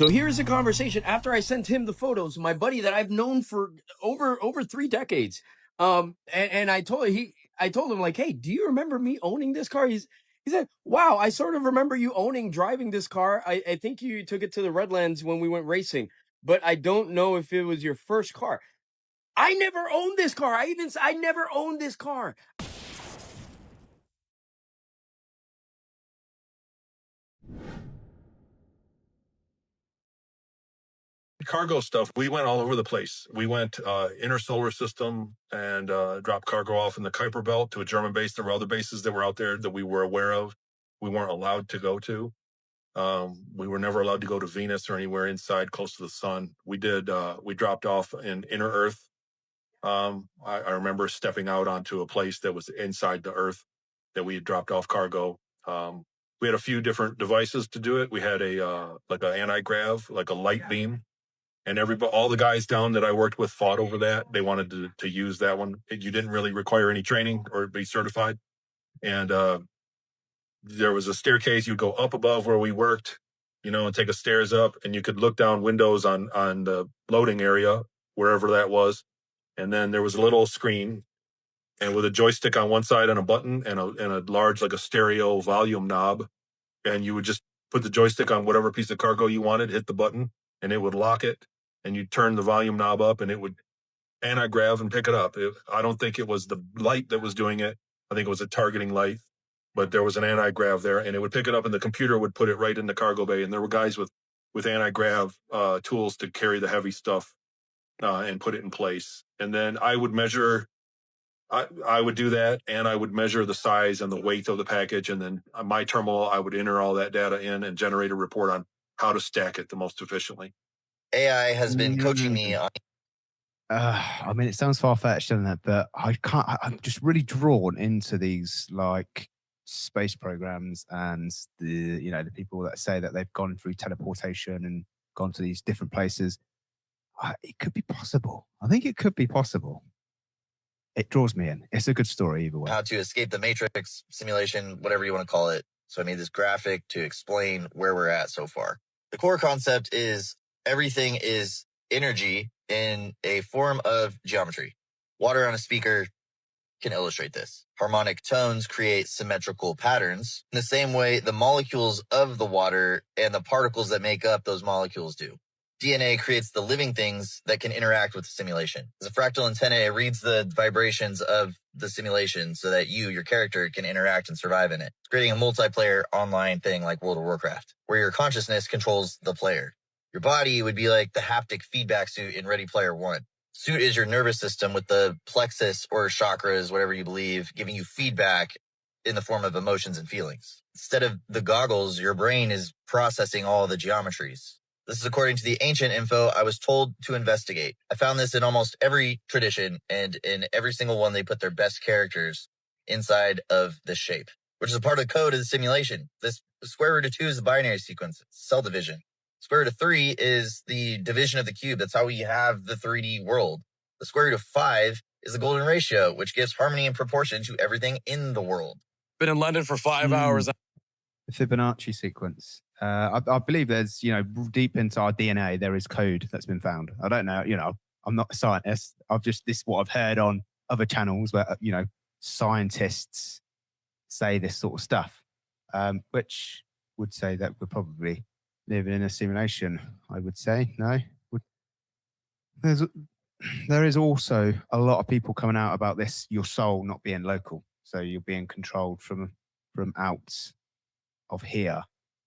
So here's a conversation after I sent him the photos, my buddy that I've known for over 3 decades. And I told him like, hey, do you remember me owning this car? He said, wow, I sort of remember you driving this car. I think you took it to the Redlands when we went racing, but I don't know if it was your first car. I never owned this car. I never owned this car. Cargo stuff, we went all over the place. We went inner solar system and dropped cargo off in the Kuiper Belt to a German base. There were other bases that were out there that we were aware of. We weren't allowed to go to. We were never allowed to go to Venus or anywhere inside close to the sun. We dropped off in inner Earth. I remember stepping out onto a place that was inside the Earth that we had dropped off cargo. We had a few different devices to do it. We had like an anti-grav, like a light beam. And all the guys down that I worked with fought over that. They wanted to use that one. You didn't really require any training or be certified. And there was a staircase. You'd go up above where we worked, and take a stairs up, and you could look down windows on the loading area, wherever that was. And then there was a little screen, and with a joystick on one side and a button and a large, like a stereo volume knob. And you would just put the joystick on whatever piece of cargo you wanted, hit the button, and it would lock it. And you turn the volume knob up, and it would anti-grav and pick it up. I don't think it was the light that was doing it. I think it was a targeting light, but there was an anti-grav there, and it would pick it up, and the computer would put it right in the cargo bay. And there were guys with anti-grav tools to carry the heavy stuff and put it in place. And then I would measure. I would do that, and I would measure the size and the weight of the package, and then on my terminal, I would enter all that data in and generate a report on how to stack it the most efficiently. AI has been coaching me on. I mean, it sounds far-fetched, doesn't it? But I'm just really drawn into these like space programs and the people that say that they've gone through teleportation and gone to these different places. It could be possible. I think it could be possible. It draws me in. It's a good story either way. How to escape the matrix simulation, whatever you want to call it. So I made this graphic to explain where we're at so far. The core concept is everything is energy in a form of geometry. Water on a speaker can illustrate this. Harmonic tones create symmetrical patterns in the same way the molecules of the water and the particles that make up those molecules do. DNA creates the living things that can interact with the simulation. As a fractal antenna, it reads the vibrations of the simulation so that your character, can interact and survive in it. It's creating a multiplayer online thing like World of Warcraft, where your consciousness controls the player. Your body would be like the haptic feedback suit in Ready Player One. Suit is your nervous system with the plexus or chakras, whatever you believe, giving you feedback in the form of emotions and feelings. Instead of the goggles, your brain is processing all the geometries. This is according to the ancient info I was told to investigate. I found this in almost every tradition, and in every single one, they put their best characters inside of this shape, which is a part of the code of the simulation. The square root of 2 is the binary sequence, it's cell division. Square root of 3 is the division of the cube. That's how we have the 3D world. The square root of 5 is the golden ratio, which gives harmony and proportion to everything in the world. Been in London for 5 hours. The Fibonacci sequence. I believe there's, deep into our DNA, there is code that's been found. I don't know, I'm not a scientist. This is what I've heard on other channels where, scientists say this sort of stuff, which would say that we're probably living in a simulation, I would say. No? There is also a lot of people coming out about this, your soul not being local. So you're being controlled from out of here,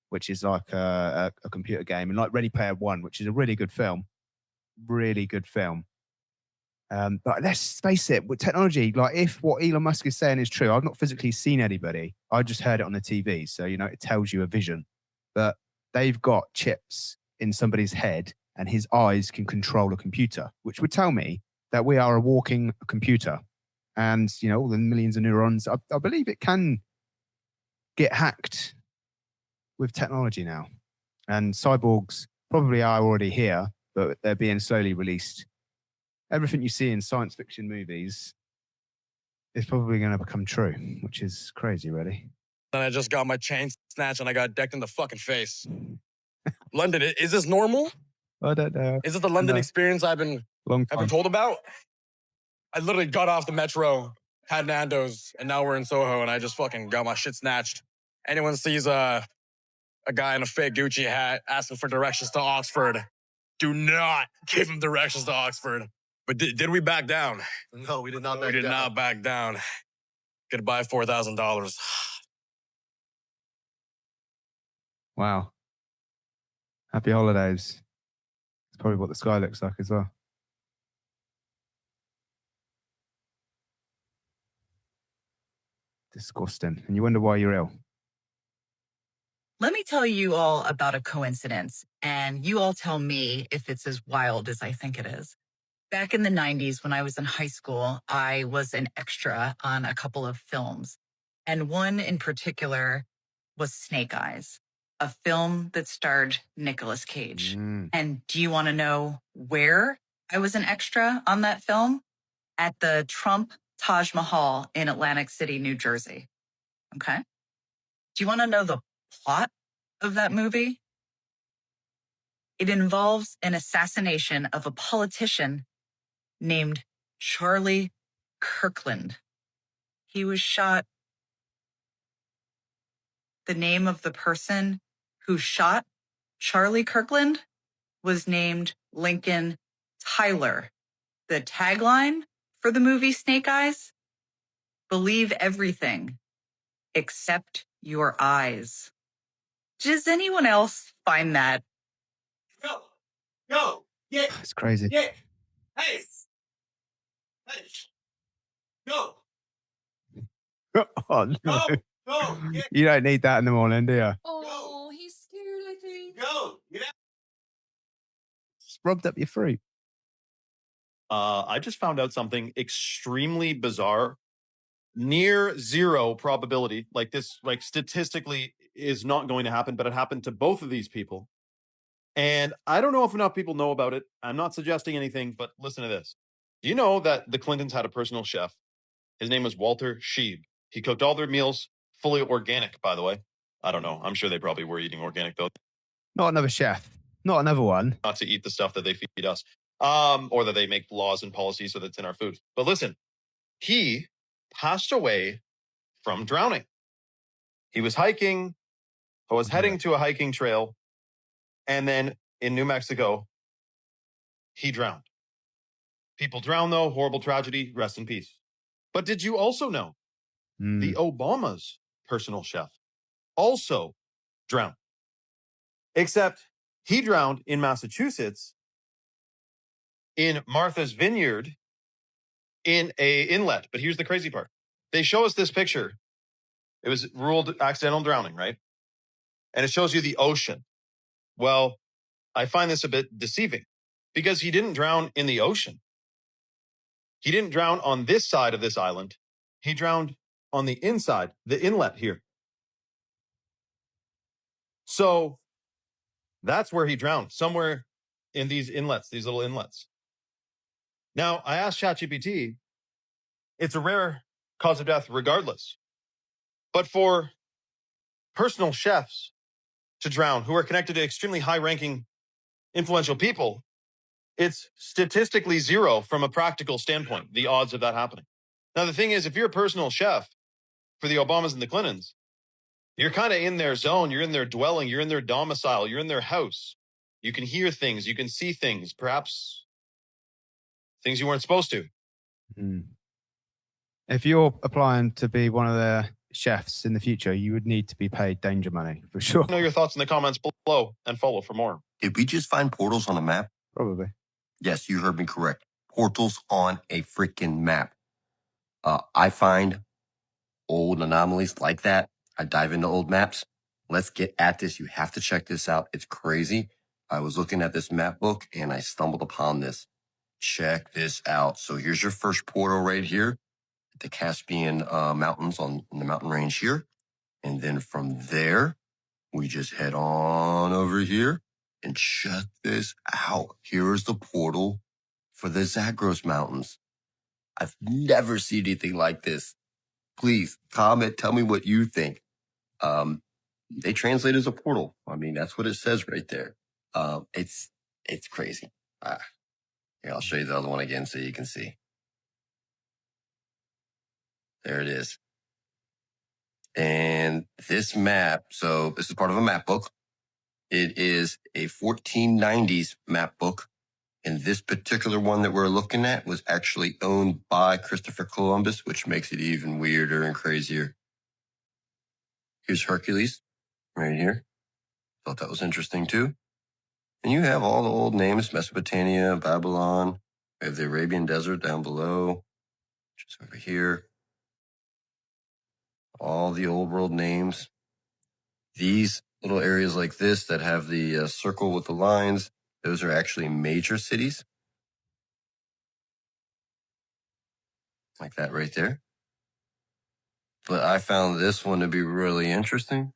which is like a computer game, and like Ready Player One, which is a really good film. But let's face it, with technology, like if what Elon Musk is saying is true, I've not physically seen anybody. I just heard it on the TV. So, it tells you a vision. But they've got chips in somebody's head and his eyes can control a computer, which would tell me that we are a walking computer. And, all the millions of neurons, I believe it can get hacked with technology now. And cyborgs probably are already here, but they're being slowly released. Everything you see in science fiction movies is probably going to become true, which is crazy, really. Then I just got my chain snatched and I got decked in the fucking face. London, is this normal? I don't know. Is it the London No. experience I've been Long time. told about? I literally got off the metro, had Nando's, and now we're in Soho, and I just fucking got my shit snatched. Anyone sees a guy in a fake Gucci hat asking for directions to Oxford, do not give him directions to Oxford. But did we back down? No, we did not. We did not back down. Goodbye, $4,000. Wow. Happy holidays. It's probably what the sky looks like as well. Disgusting. And you wonder why you're ill. Let me tell you all about a coincidence, and you all tell me if it's as wild as I think it is. Back in the 90s, when I was in high school, I was an extra on a couple of films. And one in particular was Snake Eyes, a film that starred Nicolas Cage. And do you want to know where I was an extra on that film? At the Trump Taj Mahal in Atlantic City, New Jersey. Okay. Do you want to know the plot of that movie? It involves an assassination of a politician named Charlie Kirkland. He was shot. The name of the person who shot Charlie Kirkland was named Lincoln Tyler. The tagline for the movie Snake Eyes: believe everything except your eyes. Does anyone else find that? Go, yeah, It's crazy. yeah, hey, go, Oh, no. go, yeah, You don't need that in the morning, do you? Oh, he's scared, I think. go, get out. Just rubbed up your fruit. I just found out something extremely bizarre. Near zero probability, like this, like statistically is not going to happen, but it happened to both of these people. And I don't know if enough people know about it. I'm not suggesting anything, but listen to this. Do you know that the Clintons had a personal chef? His name was Walter Scheib. He cooked all their meals fully organic, by the way. I don't know. I'm sure they probably were eating organic, though. Not another chef. Not another one. Not to eat the stuff that they feed us, or that they make laws and policies so that's in our food. But listen, he passed away from drowning. He was hiking, or was heading to a hiking trail, and then in New Mexico, he drowned. People drown, though. Horrible tragedy. Rest in peace. But did you also know the Obama's personal chef also drowned? Except he drowned in Massachusetts in Martha's Vineyard in a inlet. But here's the crazy part. They show us this picture. It was ruled accidental drowning, right? And it shows you the ocean. Well, I find this a bit deceiving because he didn't drown in the ocean. He didn't drown on this side of this island. He drowned on the inside, the inlet here. So that's where he drowned, somewhere in these inlets, these little inlets. Now, I asked ChatGPT, it's a rare cause of death regardless. But for personal chefs to drown who are connected to extremely high-ranking, influential people, it's statistically zero from a practical standpoint, the odds of that happening. Now, the thing is, if you're a personal chef for the Obamas and the Clintons, you're kind of in their zone, you're in their dwelling, you're in their domicile, you're in their house. You can hear things, you can see things, perhaps things you weren't supposed to. If you're applying to be one of their chefs in the future, you would need to be paid danger money, for sure. Know your thoughts in the comments below and follow for more. Did we just find portals on a map? Probably. Yes, you heard me correct. Portals on a freaking map. I find old anomalies like that. I dive into old maps. Let's get at this. You have to check this out. It's crazy. I was looking at this map book and I stumbled upon this. Check this out. So here's your first portal right here. The Caspian Mountains on the mountain range here. And then from there, we just head on over here and check this out. Here's the portal for the Zagros Mountains. I've never seen anything like this. Please comment, tell me what you think. they translate as a portal. I mean, that's what it says right there. It's crazy. Here, I'll show you the other one again so you can see. There it is. And this map, so this is part of a map book. It is a 1490s map book. And this particular one that we're looking at was actually owned by Christopher Columbus, which makes it even weirder and crazier. Here's Hercules right here. Thought that was interesting too. And you have all the old names, Mesopotamia, Babylon. We have the Arabian Desert down below, which is over here. All the old world names. These little areas like this that have the circle with the lines, those are actually major cities. Like that right there. But I found this one to be really interesting.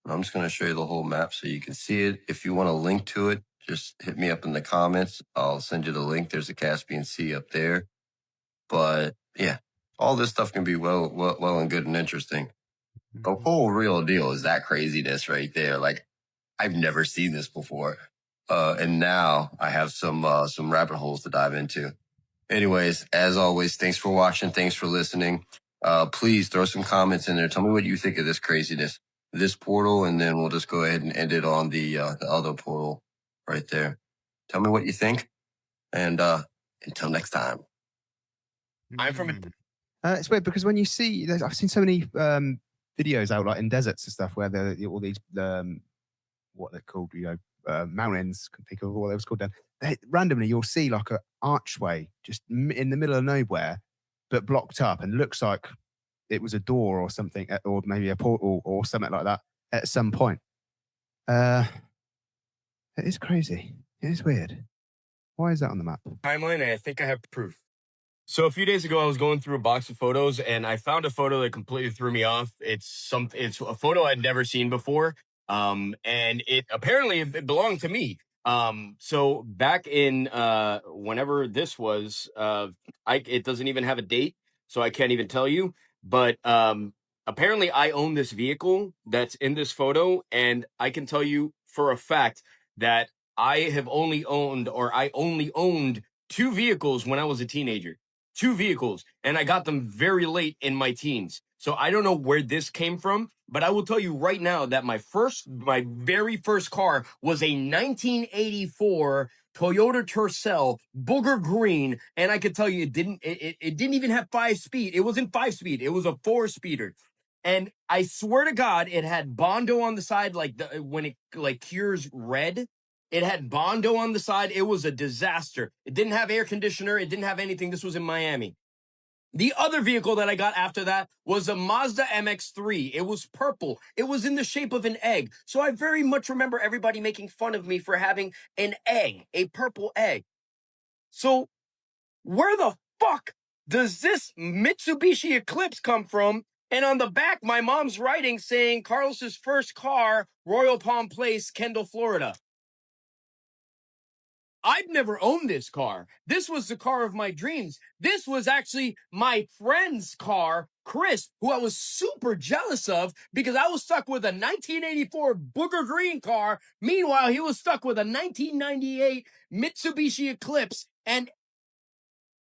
I'm just going to show you the whole map so you can see it. If you want a link to it, just hit me up in the comments. I'll send you the link. There's a Caspian Sea up there. But yeah, all this stuff can be well and good and interesting. The whole real deal is that craziness right there. Like, I've never seen this before. And now I have some rabbit holes to dive into. Anyways, as always, thanks for watching. Thanks for listening. Please throw some comments in there. Tell me what you think of this craziness, this portal, and then we'll just go ahead and end it on the other portal right there. Tell me what you think. And until next time. I'm from It's weird because when you see, I've seen so many videos out like in deserts and stuff where all these what they're called, mountains. Can think of what they was called. Randomly, you'll see like an archway just in the middle of nowhere, but blocked up, and looks like it was a door or something, or maybe a portal or something like that at some point. It is crazy. It is weird. Why is that on the map? timeline, and I think I have proof. So a few days ago, I was going through a box of photos, and I found a photo that completely threw me off. It's a photo I'd never seen before, and it apparently belonged to me. So back in whenever this was, it doesn't even have a date, so I can't even tell you. But apparently, I own this vehicle that's in this photo, and I can tell you for a fact that I only owned 2 vehicles when I was a teenager. 2 vehicles, and I got them very late in my teens. So I don't know where this came from, but I will tell you right now that my very first car was a 1984 Toyota Tercel, booger green, and I could tell you it didn't even have 5-speed. It wasn't 5-speed. It was a 4-speeder. And I swear to God, it had Bondo on the side, like when it like cures red. It had Bondo on the side. It was a disaster. It didn't have air conditioner. It didn't have anything. This was in Miami. The other vehicle that I got after that was a Mazda MX-3. It was purple. It was in the shape of an egg. So I very much remember everybody making fun of me for having an egg, a purple egg. So where the fuck does this Mitsubishi Eclipse come from? And on the back, my mom's writing saying Carlos's first car, Royal Palm Place, Kendall, Florida. I've never owned this car. This was the car of my dreams. This was actually my friend's car, Chris, who I was super jealous of because I was stuck with a 1984 booger green car. Meanwhile, he was stuck with a 1998 Mitsubishi Eclipse. And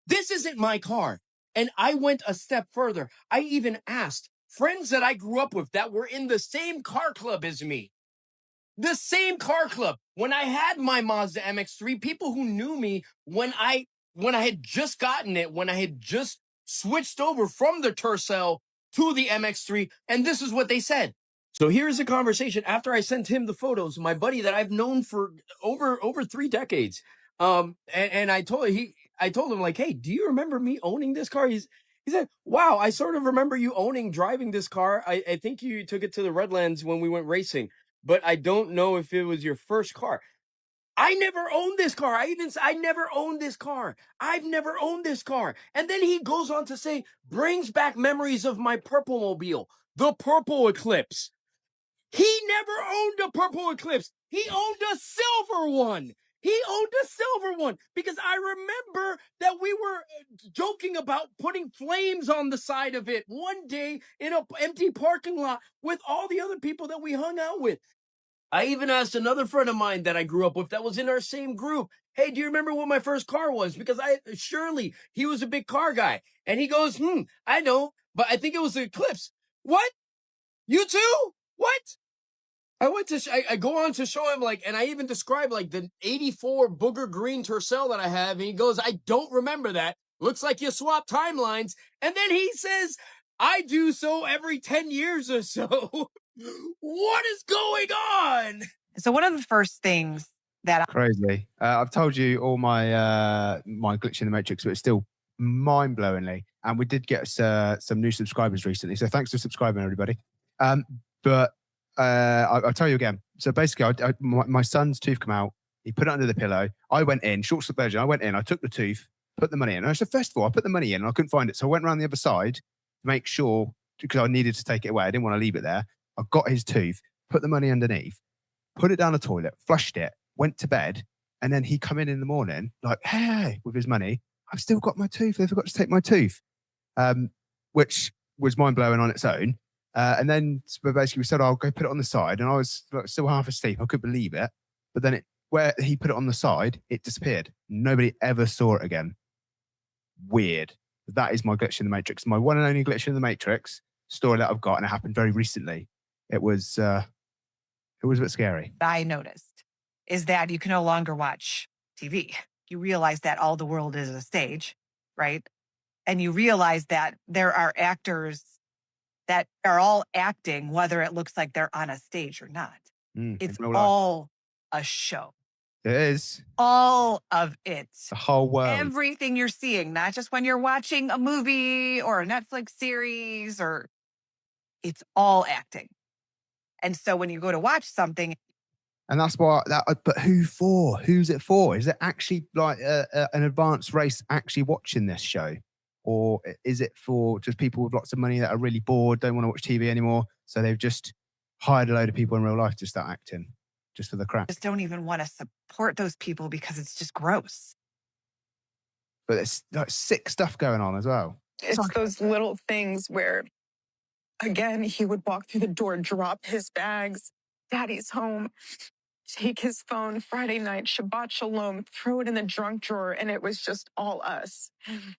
this isn't my car. And I went a step further. I even asked friends that I grew up with that were in the same car club as me. The same car club. When I had my Mazda MX-3, people who knew me when I had just gotten it, when I had just switched over from the Tercel to the MX-3, and this is what they said. So here's a conversation after I sent him the photos, my buddy that I've known for over 3 decades. And I told him like, hey, do you remember me owning this car? He said, wow, I sort of remember you driving this car. I think you took it to the Redlands when we went racing. But I don't know if it was your first car. I never owned this car. I never owned this car. I've never owned this car. And then he goes on to say, brings back memories of my purple mobile, the purple Eclipse. He never owned a purple Eclipse. He owned a silver one. He owned a silver one because I remember that we were joking about putting flames on the side of it one day in an empty parking lot with all the other people that we hung out with. I even asked another friend of mine that I grew up with that was in our same group, hey, do you remember what my first car was? Because surely he was a big car guy. And he goes, I don't, but I think it was the Eclipse. What? You too? What? I go on to show him, like, and I even describe, like, the 84 booger green Tercel that I have. And he goes, I don't remember that. Looks like you swap timelines. And then he says, I do so every 10 years or so. What is going on? So one of the first things that Crazy. I've told you all my my glitch in the matrix, but it's still mind-blowingly. And we did get some new subscribers recently, so thanks for subscribing, everybody. But I'll tell you again. So basically, my son's tooth come out. He put it under the pillow. I went in, short version. I went in. I took the tooth, put the money in. And I said, first of all, I put the money in, and I couldn't find it, so I went around the other side to make sure, because I needed to take it away. I didn't want to leave it there. I got his tooth, put the money underneath, put it down the toilet, flushed it, went to bed, and then he come in the morning like, hey, with his money. I've still got my tooth. They forgot to take my tooth, which was mind-blowing on its own. And then basically we said, I'll go put it on the side. And I was like, still half asleep. I couldn't believe it. But then where he put it on the side, it disappeared. Nobody ever saw it again. Weird. That is my glitch in the matrix. My one and only glitch in the matrix story that I've got, and it happened very recently. It was a bit scary. I noticed is that you can no longer watch TV. You realize that all the world is a stage, right? And you realize that there are actors that are all acting, whether it looks like they're on a stage or not. It's all a show. It is. All of it. The whole world. Everything you're seeing, not just when you're watching a movie or a Netflix series, or it's all acting. And so when you go to watch something, and that's why but who for? Who's it for? Is it actually like an advanced race actually watching this show? Or is it for just people with lots of money that are really bored, don't want to watch TV anymore? So they've just hired a load of people in real life to start acting just for the crap. Just don't even want to support those people because it's just gross. But there's like sick stuff going on as well. It's those little things where, again, he would walk through the door, drop his bags, daddy's home, take his phone, Friday night, Shabbat Shalom, throw it in the drunk drawer, and it was just all us.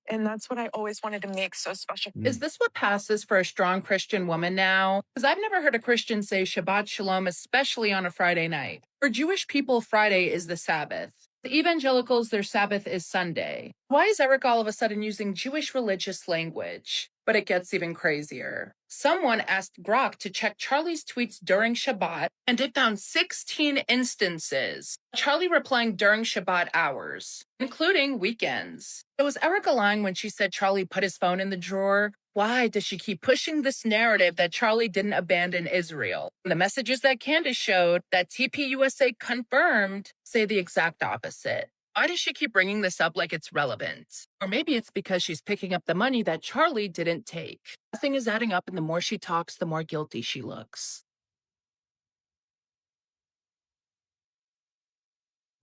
And that's what I always wanted to make so special. Is this what passes for a strong Christian woman now? Because I've never heard a Christian say Shabbat Shalom, especially on a Friday night. For Jewish people, Friday is the Sabbath. The evangelicals, their Sabbath is Sunday. Why is Eric all of a sudden using Jewish religious language? But it gets even crazier. Someone asked Grok to check Charlie's tweets during Shabbat, and it found 16 instances. Charlie replying during Shabbat hours, including weekends. So was Erica lying when she said Charlie put his phone in the drawer? Why does she keep pushing this narrative that Charlie didn't abandon Israel? The messages that Candace showed, that TPUSA confirmed, say the exact opposite. Why does she keep bringing this up like it's relevant? Or maybe it's because she's picking up the money that Charlie didn't take. Nothing is adding up, and the more she talks, the more guilty she looks.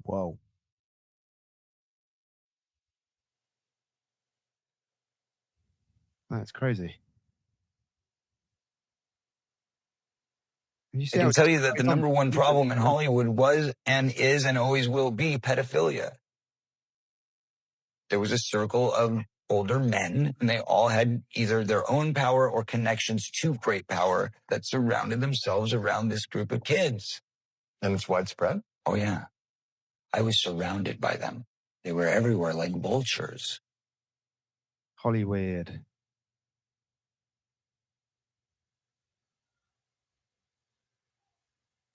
Whoa. That's crazy. I can tell you that the number one problem in Hollywood was and is and always will be pedophilia. There was a circle of older men, and they all had either their own power or connections to great power that surrounded themselves around this group of kids. And it's widespread? Oh, yeah. I was surrounded by them. They were everywhere like vultures. Hollywood.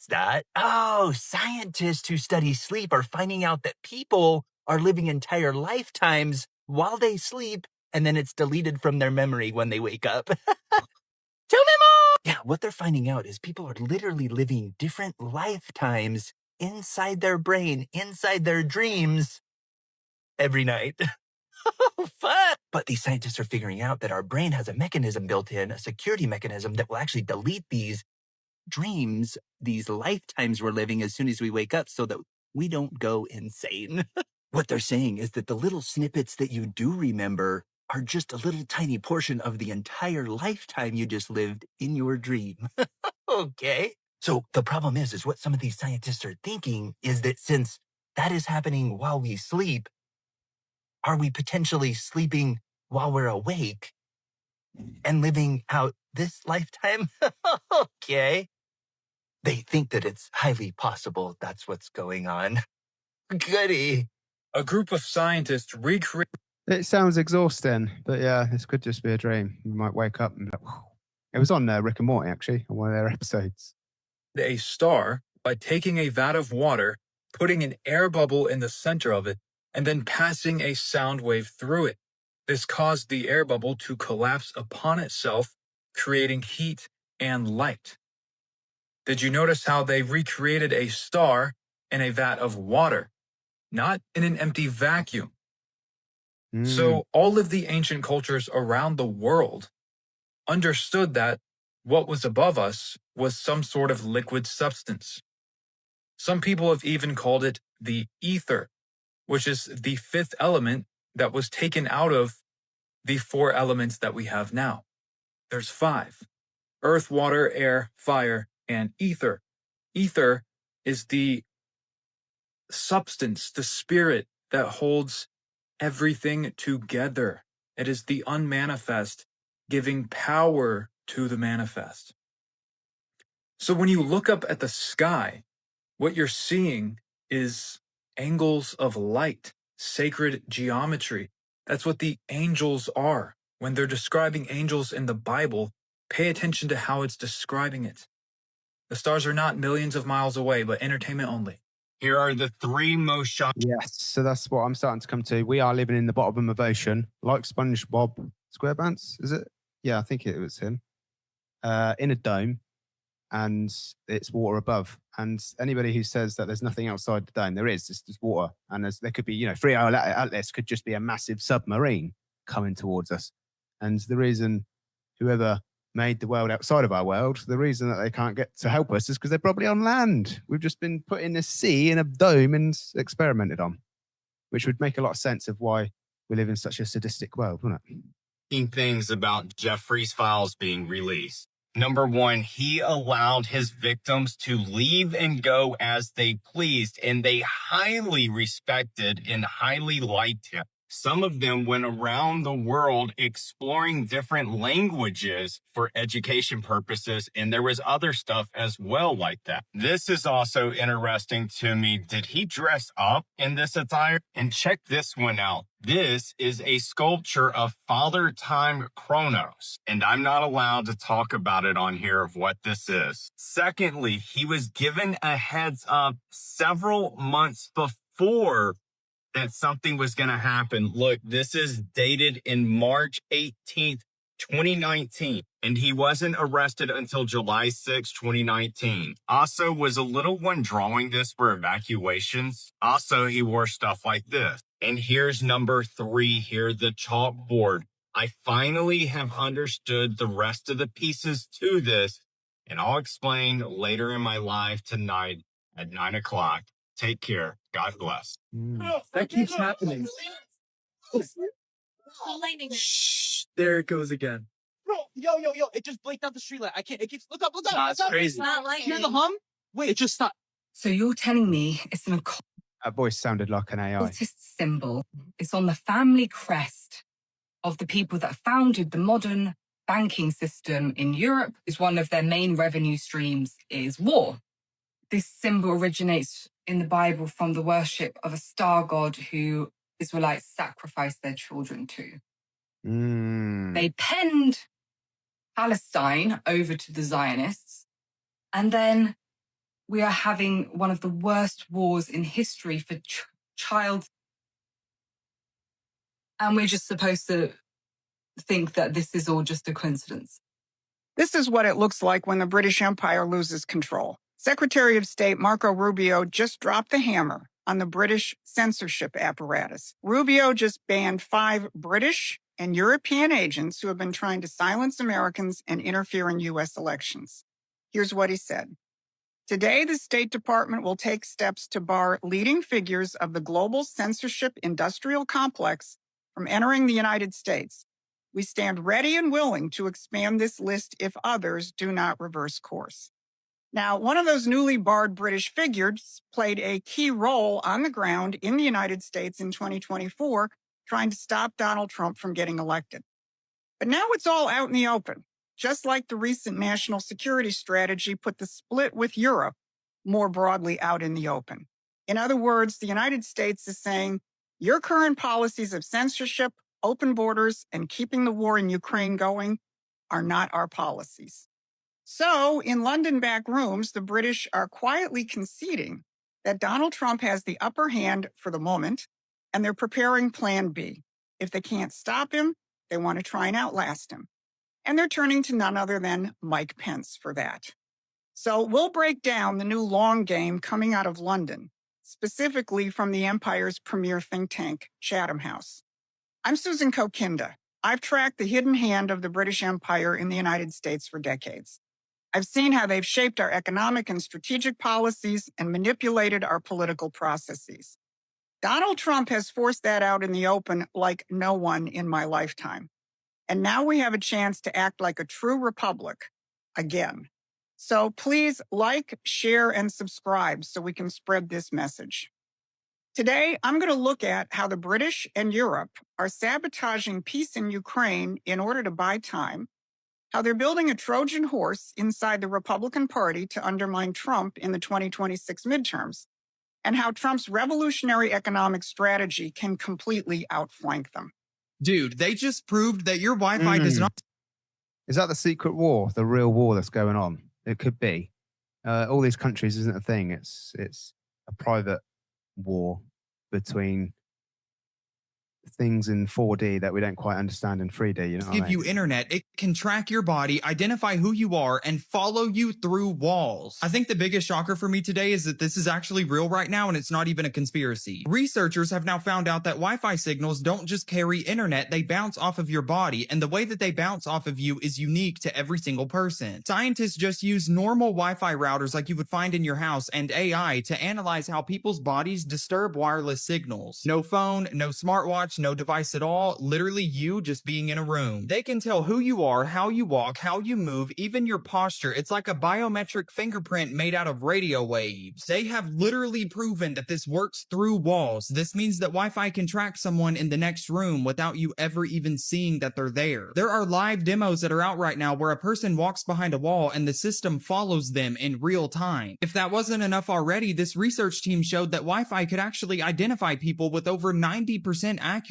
That? Oh, scientists who study sleep are finding out that people are living entire lifetimes while they sleep, and then it's deleted from their memory when they wake up. Tell me more! Yeah, what they're finding out is people are literally living different lifetimes inside their brain, inside their dreams, every night. Oh, fun! But these scientists are figuring out that our brain has a mechanism built in, a security mechanism that will actually delete these dreams, these lifetimes we're living as soon as we wake up, so that we don't go insane. What they're saying is that the little snippets that you do remember are just a little tiny portion of the entire lifetime you just lived in your dream. Okay. So the problem is what some of these scientists are thinking is that since that is happening while we sleep, are we potentially sleeping while we're awake and living out this lifetime? Okay. They think that it's highly possible that's what's going on. Goody. A group of scientists recreate It sounds exhausting, but yeah, this could just be a dream. You might wake up and be like, "Whew." It was on Rick and Morty, actually, on one of their episodes. a star by taking a vat of water, putting an air bubble in the center of it, and then passing a sound wave through it. This caused the air bubble to collapse upon itself, creating heat and light. Did you notice how they recreated a star in a vat of water, not in an empty vacuum? So all of the ancient cultures around the world understood that what was above us was some sort of liquid substance. Some people have even called it the ether, which is the fifth element that was taken out of the four elements that we have now. There's five: earth, water, air, fire, and ether. Ether is the substance, the spirit that holds everything together. It is the unmanifest, giving power to the manifest. So when you look up at the sky, what you're seeing is angles of light, sacred geometry. That's what the angels are. When they're describing angels in the Bible, pay attention to how it's describing it. The stars are not millions of miles away, but entertainment only. Here are the three most shocking. Yes, so that's what I'm starting to come to. We are living in the bottom of ocean, like SpongeBob SquarePants, is it? Yeah, I think it was him. In a dome, and it's water above. And anybody who says that there's nothing outside the dome, there is. It's just water. And there could be, 3 hour outlets could just be a massive submarine coming towards us. And the reason whoever made the world outside of our world, the reason that they can't get to help us is because they're probably on land. We've just been put in a sea in a dome and experimented on, which would make a lot of sense of why we live in such a sadistic world, wouldn't it? Things about Jeffrey's files being released. Number one, he allowed his victims to leave and go as they pleased, and they highly respected and highly liked him. Some of them went around the world exploring different languages for education purposes, and there was other stuff as well like that. This is also interesting to me. Did he dress up in this attire? And check this one out. This is a sculpture of Father Time Kronos, and I'm not allowed to talk about it on here of what this is. Secondly, he was given a heads up several months before that something was going to happen. Look, this is dated in March 18th, 2019, and he wasn't arrested until July 6, 2019. Also, was a little one drawing this for evacuations. Also, he wore stuff like this. And here's number 3 here, the chalkboard. I finally have understood the rest of the pieces to this, and I'll explain later in my live tonight at 9 o'clock. Take care. God bless. That keeps happening. Shh, there it goes again. Bro, yo, it just blinked out the street light. I can't, it keeps, look up. That's crazy. It's not like Hear the hum? Wait, it just stopped. So you're telling me it's an That voice sounded like an AI. occultist symbol. It's on the family crest of the people that founded the modern banking system in Europe. Is one of their main revenue streams is war. This symbol originates in the Bible from the worship of a star god who Israelites sacrificed their children to. They penned Palestine over to the Zionists, and then we are having one of the worst wars in history for child. And we're just supposed to think that this is all just a coincidence. This is what it looks like when the British Empire loses control. Secretary of State Marco Rubio just dropped the hammer on the British censorship apparatus. Rubio just banned 5 British and European agents who have been trying to silence Americans and interfere in U.S. elections. Here's what he said. Today, the State Department will take steps to bar leading figures of the global censorship industrial complex from entering the United States. We stand ready and willing to expand this list if others do not reverse course. Now, one of those newly barred British figures played a key role on the ground in the United States in 2024, trying to stop Donald Trump from getting elected. But now it's all out in the open, just like the recent national security strategy put the split with Europe more broadly out in the open. In other words, the United States is saying, your current policies of censorship, open borders, and keeping the war in Ukraine going are not our policies. So, in London back rooms, the British are quietly conceding that Donald Trump has the upper hand for the moment, and they're preparing Plan B. If they can't stop him, they want to try and outlast him. And they're turning to none other than Mike Pence for that. So we'll break down the new long game coming out of London, specifically from the Empire's premier think tank, Chatham House. I'm Susan Kokinda. I've tracked the hidden hand of the British Empire in the United States for decades. I've seen how they've shaped our economic and strategic policies and manipulated our political processes. Donald Trump has forced that out in the open like no one in my lifetime. And now we have a chance to act like a true republic again. So please like, share, and subscribe so we can spread this message. Today, I'm going to look at how the British and Europe are sabotaging peace in Ukraine in order to buy time, how they're building a Trojan horse inside the Republican Party to undermine Trump in the 2026 midterms, and how Trump's revolutionary economic strategy can completely outflank them. Dude, they just proved that your Wi-Fi does not... Is that the secret war, the real war that's going on? It could be. All these countries isn't a thing. It's a private war between things in 4D that we don't quite understand in 3D. You know what I give mean? you internet. It can track your body, identify who you are, and follow you through walls. I think the biggest shocker for me today is that this is actually real right now and it's not even a conspiracy. Researchers have now found out that Wi-Fi signals don't just carry internet, they bounce off of your body, and the way that they bounce off of you is unique to every single person. Scientists just use normal Wi-Fi routers like you would find in your house and AI to analyze how people's bodies disturb wireless signals. No phone, no smartwatch, no device at all, literally you just being in a room. They can tell who you are, how you walk, how you move, even your posture. It's like a biometric fingerprint made out of radio waves. They have literally proven that this works through walls. This means that Wi-Fi can track someone in the next room without you ever even seeing that they're there. There are live demos that are out right now where a person walks behind a wall and the system follows them in real time. If that wasn't enough already, this research team showed that Wi-Fi could actually identify people with over 90% accuracy.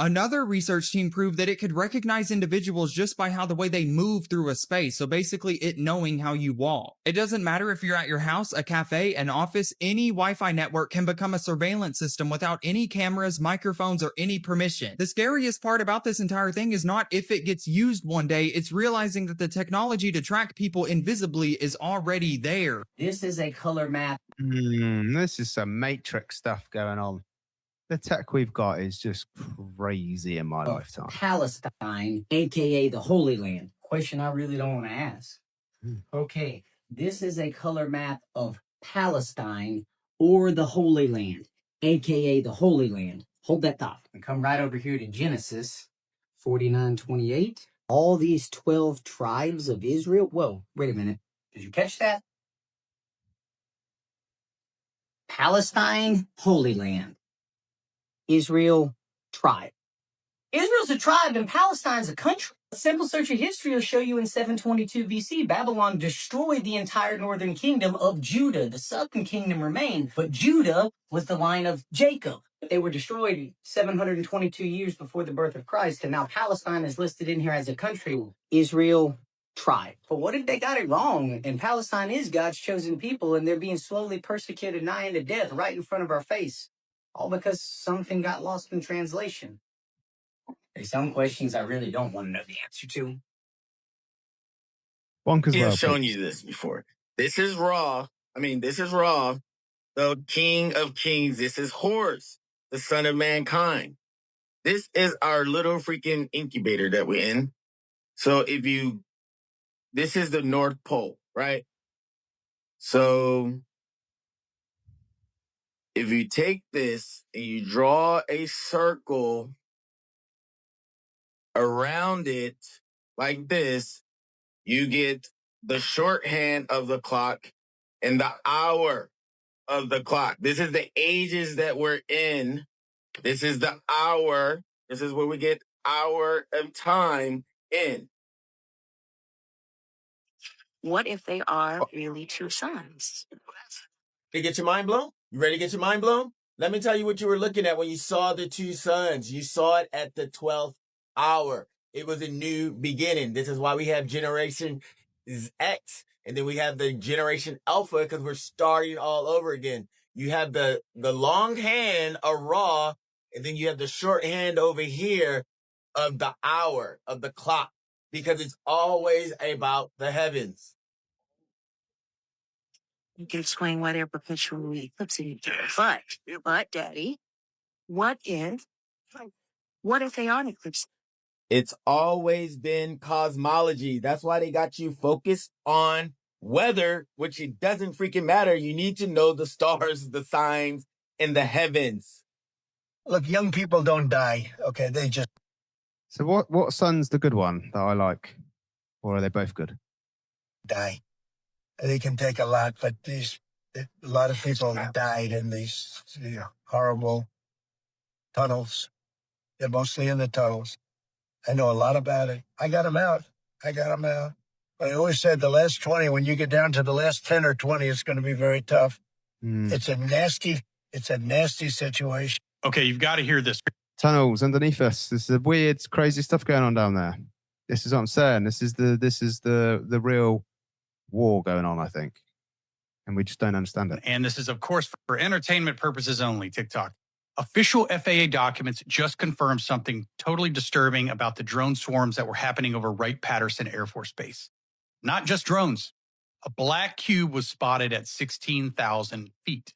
Another research team proved that it could recognize individuals just by how the way they move through a space, so basically it knowing how you walk. It doesn't matter if you're at your house, a cafe, an office, any Wi-Fi network can become a surveillance system without any cameras, microphones, or any permission. The scariest part about this entire thing is not if it gets used one day, it's realizing that the technology to track people invisibly is already there. This is a color map. This is some Matrix stuff going on. The tech we've got is just crazy in my lifetime. Palestine, aka the Holy Land. Question I really don't want to ask. Okay, this is a color map of Palestine or the Holy Land, aka the Holy Land. Hold that thought and come right over here to Genesis 49:28. All these 12 tribes of Israel. Whoa, wait a minute. Did you catch that? Palestine, Holy Land. Israel, tribe. Israel's a tribe and Palestine's a country. A simple search of history will show you in 722 BC, Babylon destroyed the entire northern kingdom of Judah. The southern kingdom remained, but Judah was the line of Jacob. They were destroyed 722 years before the birth of Christ, and now Palestine is listed in here as a country. Israel, tribe. But what if they got it wrong? And Palestine is God's chosen people, and they're being slowly persecuted, nigh unto death, right in front of our face. All because something got lost in translation. There's some questions I really don't want to know the answer to. Bonkers He well, has shown Pete. you this before. This is Raw. This is Raw, the King of Kings. This is Horus, the son of mankind. This is our little freaking incubator that we're in. So this is the North Pole, right? So if you take this and you draw a circle around it like this, you get the shorthand of the clock and the hour of the clock. This is the ages that we're in. This is the hour. This is where we get hour of time in. What if they are really two suns? To get your mind blown? You ready to get your mind blown? Let me tell you what you were looking at when you saw the two suns. You saw it at the 12th hour. It was a new beginning. This is why we have Generation X, and then we have the Generation Alpha, because we're starting all over again. You have the long hand of Ra, and then you have the short hand over here of the hour, of the clock, because it's always about the heavens. You can explain why they're perpetually eclipsing each other. But, Daddy, what if they aren't eclipsing? It's always been cosmology. That's why they got you focused on weather, which it doesn't freaking matter. You need to know the stars, the signs, and the heavens. Look, young people don't die. Okay, they just So what sun's the good one that I like? Or are they both good? die. They can take a lot, but a lot of people died in these horrible tunnels. They're mostly in the tunnels. I know a lot about it. I got them out. But I always said the last 20, when you get down to the last 10 or 20, it's going to be very tough. It's a nasty situation. Okay, you've got to hear this. Tunnels underneath us. This is weird, crazy stuff going on down there. This is what I'm saying. This is the real war going on, I think. And we just don't understand it. And this is, of course, for entertainment purposes only, TikTok. Official FAA documents just confirmed something totally disturbing about the drone swarms that were happening over Wright-Patterson Air Force Base. Not just drones. A black cube was spotted at 16,000 feet.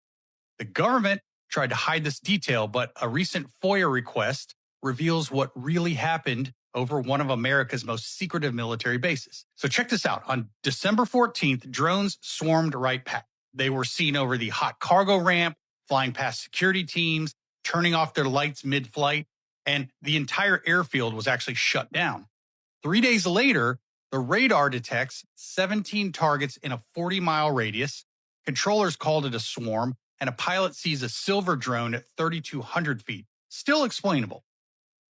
The government tried to hide this detail, but a recent FOIA request reveals what really happened over one of America's most secretive military bases. So check this out. On December 14th, drones swarmed Wright-Pat. They were seen over the hot cargo ramp, flying past security teams, turning off their lights mid-flight, and the entire airfield was actually shut down. 3 days later, the radar detects 17 targets in a 40-mile radius. Controllers called it a swarm, and a pilot sees a silver drone at 3,200 feet. Still explainable.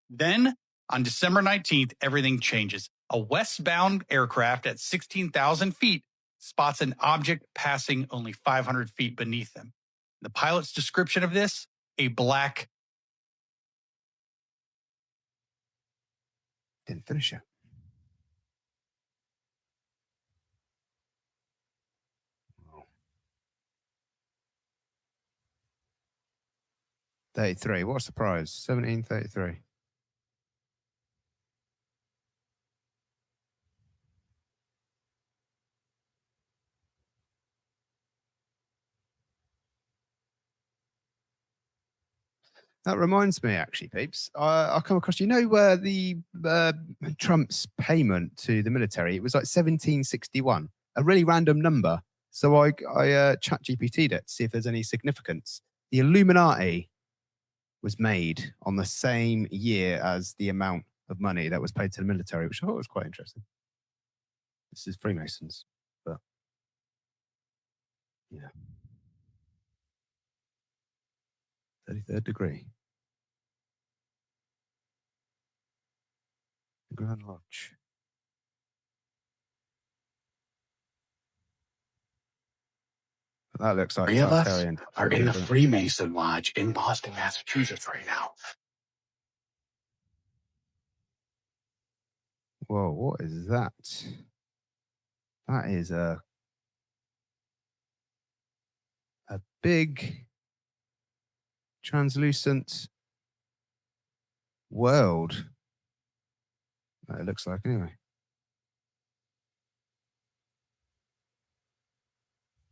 Then, on December 19th, everything changes. A westbound aircraft at 16,000 feet spots an object passing only 500 feet beneath them. The pilot's description of this, a black... Didn't finish it. Oh. 33. What a surprise. 1733. That reminds me, actually, peeps. I come across, the Trump's payment to the military, it was like 1761, a really random number. So I chat GPT'd it to see if there's any significance. The Illuminati was made on the same year as the amount of money that was paid to the military, which I thought was quite interesting. This is Freemasons, but yeah. 33rd degree. Grand Lodge. That looks like Three of us Tartarian. are in the Freemason Lodge in Boston, Massachusetts right now. Whoa, what is that? That is a big translucent world. It looks like, anyway.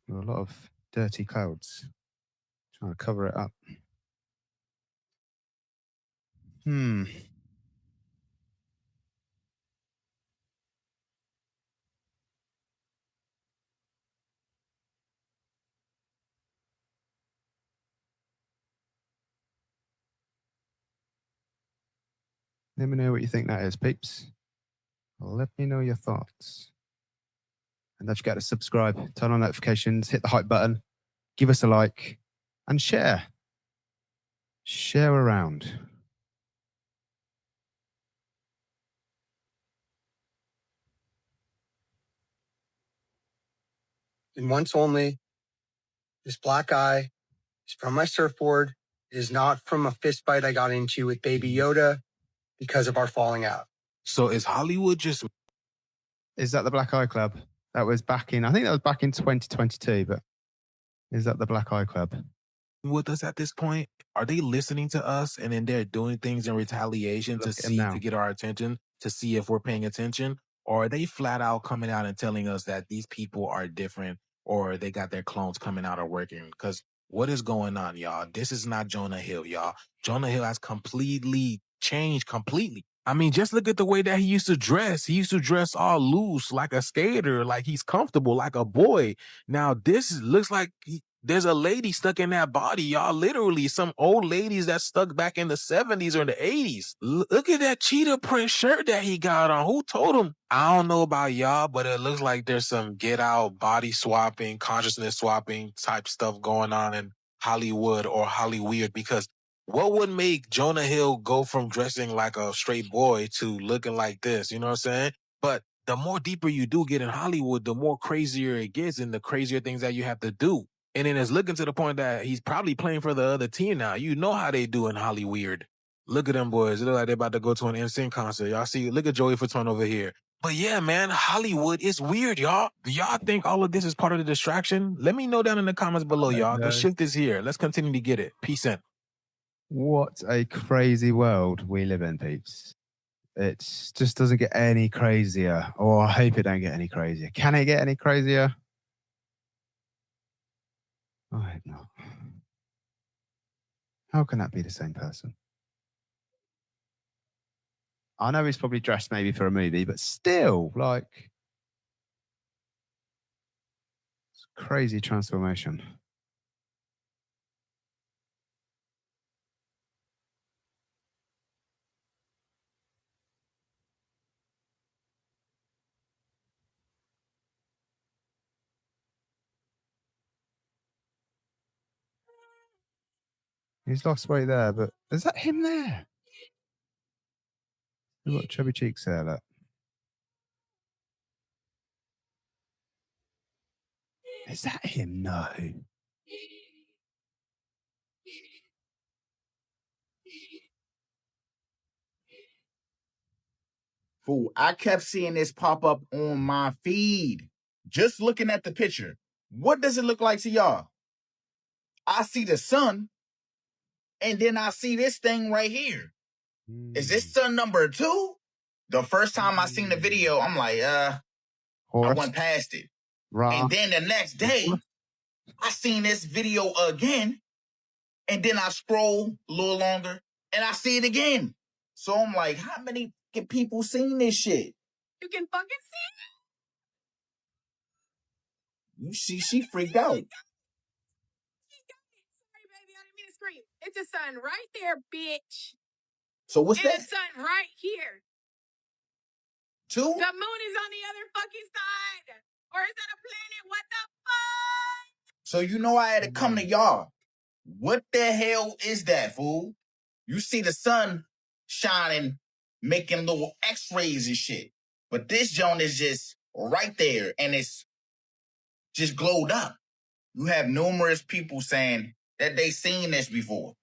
A lot of dirty clouds. Trying to cover it up. Let me know what you think that is, peeps. Let me know your thoughts. And don't forget to subscribe, turn on notifications, hit the hype button, give us a like, and share. Share around. And once only, this black eye is from my surfboard. It is not from a fist fight I got into with Baby Yoda because of our falling out. So is Hollywood just... Is that the Black Eye Club? That was back in, I think that was back in 2022, but is that the Black Eye Club? with us at this point? Are they listening to us and then they're doing things in retaliation to get our attention, to see if we're paying attention? Or are they flat out coming out and telling us that these people are different, or they got their clones coming out or working? Because what is going on, y'all? This is not Jonah Hill, y'all. Jonah Hill has completely changed completely. I mean, just look at the way that he used to dress. He used to dress all loose, like a skater, like he's comfortable, like a boy. Now, looks like there's a lady stuck in that body, y'all. Literally, some old ladies that stuck back in the 70s or the 80s. Look at that cheetah print shirt that he got on. Who told him? I don't know about y'all, but it looks like there's some get out, body swapping, consciousness swapping type stuff going on in Hollywood or Hollyweird, because what would make Jonah Hill go from dressing like a straight boy to looking like this? You know what I'm saying? But the more deeper you do get in Hollywood, the more crazier it gets and the crazier things that you have to do. And then it's looking to the point that he's probably playing for the other team now. You know how they do in Hollyweird. Look at them boys. They look like they're about to go to an NSYNC concert. Y'all see, look at Joey Fatone over here. But yeah, man, Hollywood is weird, y'all. Do y'all think all of this is part of the distraction? Let me know down in the comments below, y'all. The shift is here. Let's continue to get it. Peace in. What a crazy world we live in, peeps. It just doesn't get any crazier. Or I hope it don't get any crazier. Can it get any crazier? I hope not. How can that be the same person? I know he's probably dressed maybe for a movie, but still, like, it's a crazy transformation. He's lost weight there, but is that him there? We've got chubby cheeks there, look. Is that him? No. Fool, I kept seeing this pop up on my feed. Just looking at the picture. What does it look like to y'all? I see the sun, and then I see this thing right here. Is this sun number 2? The first time I seen the video, I'm like, I went past it. And then the next day, I seen this video again, and then I scroll a little longer, and I see it again. So I'm like, how many people seen this shit? You can fucking see it. You see, she freaked out. Sorry, baby, I didn't mean to scream. It's a sun right there, bitch. So what's that? It's a sun right here. 2? The moon is on the other fucking side. Or is that a planet? What the fuck? So you know I had to come to y'all. What the hell is that, fool? You see the sun shining, making little x-rays and shit. But this joint is just right there, and it's just glowed up. You have numerous people saying that they seen this before.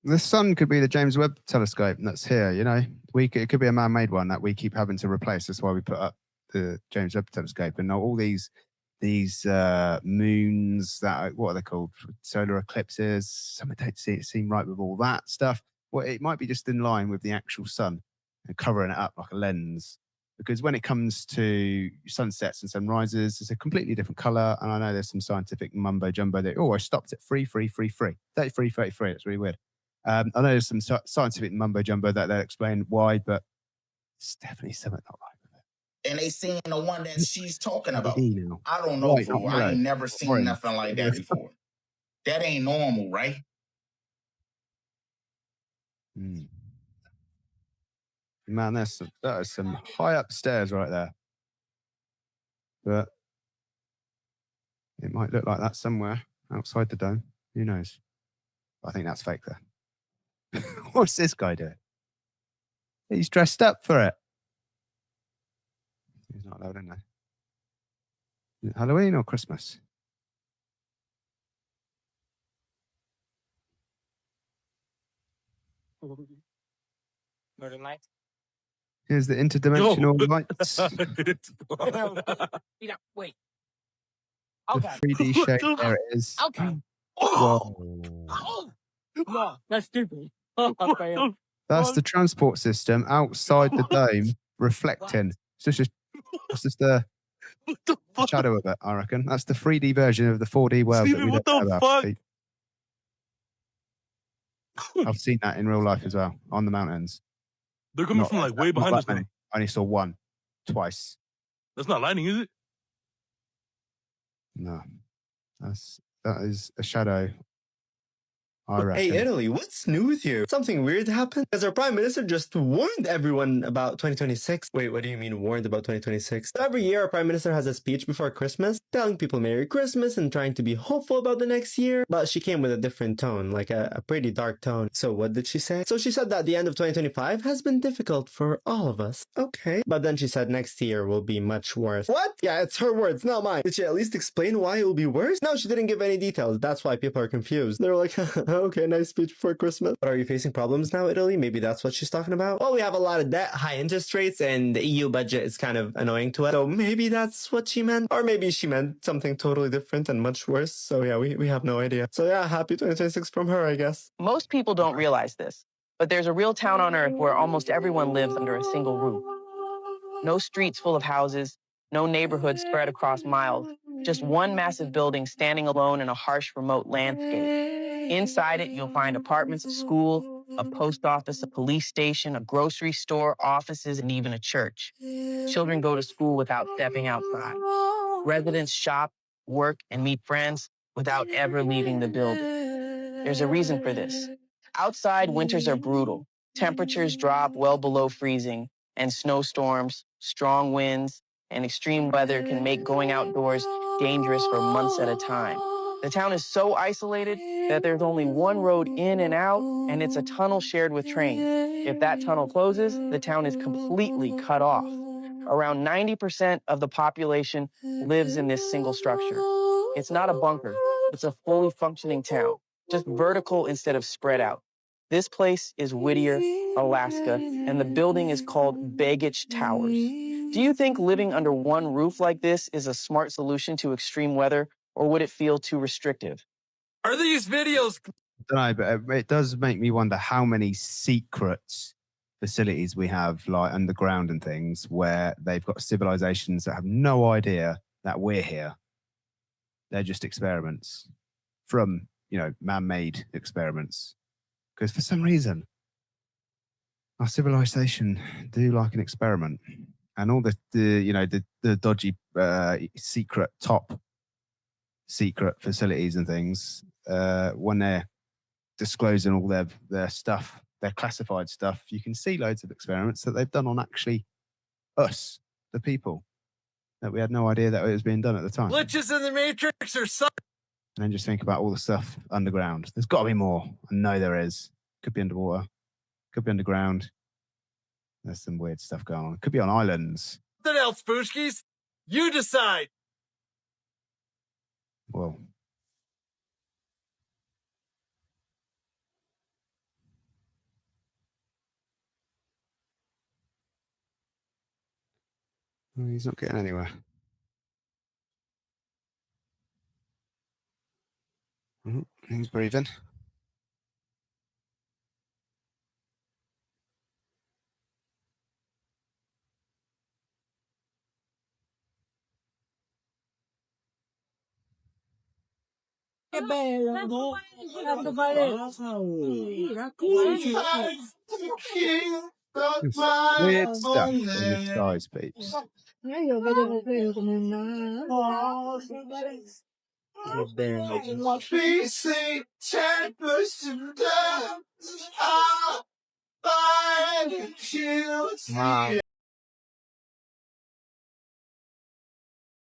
The sun could be the James Webb telescope that's here, you know. It could be a man-made one that we keep having to replace. That's why we put up the James Webb telescope. And all these moons that, what are they called? Solar eclipses. Some don't seem right with all that stuff. Well, it might be just in line with the actual sun and covering it up like a lens. Because when it comes to sunsets and sunrises, it's a completely different color. And I know there's some scientific mumbo jumbo that, I stopped at 33, 33. That's really weird. I know there's some scientific mumbo jumbo that they'll explain why, but it's definitely something not right with it. And they seen the one that she's talking about. Now. I don't know, Right, fool. I ain't never seen nothing like that before. That ain't normal, right? Man, that is some high upstairs right there. But it might look like that somewhere outside the dome. Who knows? I think that's fake there. What's this guy doing? He's dressed up for it. He's not allowed in there. Is it Halloween or Christmas? Northern Lights. Here's the interdimensional lights. Wait. The Okay. 3D shape. There it is. Okay. Whoa. No, that's stupid. That's the transport system outside the dome reflecting. It's just the shadow of it, I reckon. That's the 3D version of the 4D world that we don't know about. I've seen that in real life as well, on the mountains. They're coming from like way behind us now. I only saw one, twice. That's not lightning, is it? No. That is a shadow. I reckon. Hey, Italy, what's new with you? Something weird happened? Because our prime minister just warned everyone about 2026. Wait, what do you mean warned about 2026? Every year, our prime minister has a speech before Christmas, telling people Merry Christmas and trying to be hopeful about the next year. But she came with a different tone, like a pretty dark tone. So what did she say? So she said that the end of 2025 has been difficult for all of us. Okay. But then she said next year will be much worse. What? Yeah, it's her words, not mine. Did she at least explain why it will be worse? No, she didn't give any details. That's why people are confused. They're like, okay, nice speech before Christmas. But are you facing problems now, Italy? Maybe that's what she's talking about. Well, we have a lot of debt, high interest rates, and the EU budget is kind of annoying to us. So maybe that's what she meant. Or maybe she meant something totally different and much worse. So yeah, we have no idea. So yeah, happy 2026 from her, I guess. Most people don't realize this, but there's a real town on Earth where almost everyone lives under a single roof. No streets full of houses, no neighborhoods spread across miles, just one massive building standing alone in a harsh, remote landscape. Inside it, you'll find apartments, a school, a post office, a police station, a grocery store, offices, and even a church. Children go to school without stepping outside. Residents shop, work, and meet friends without ever leaving the building. There's a reason for this. Outside, winters are brutal. Temperatures drop well below freezing, and snowstorms, strong winds, and extreme weather can make going outdoors dangerous for months at a time. The town is so isolated that there's only one road in and out, and it's a tunnel shared with trains. If that tunnel closes, the town is completely cut off. Around 90% of the population lives in this single structure. It's not a bunker. It's a fully functioning town, just vertical instead of spread out. This place is Whittier, Alaska, and the building is called Baggage Towers. Do you think living under one roof like this is a smart solution to extreme weather, or would it feel too restrictive? Are these videos? I don't know, but it does make me wonder how many secret facilities we have, like underground and things, where they've got civilizations that have no idea that we're here. They're just experiments from, man-made experiments. Because for some reason, our civilization do like an experiment, and all the dodgy top secret facilities and things, when they're disclosing all their stuff, their classified stuff, you can see loads of experiments that they've done on actually us, the people, that we had no idea that it was being done at the time. Glitches in the Matrix or something. And then just think about all the stuff underground. There's got to be more. I know there is. Could be underwater. Could be underground. There's some weird stuff going on. Could be on islands. What else, Pooshkies? You decide. Well, he's not getting anywhere. He's breathing. Weird stuff in the skies, peeps. find you. Wow.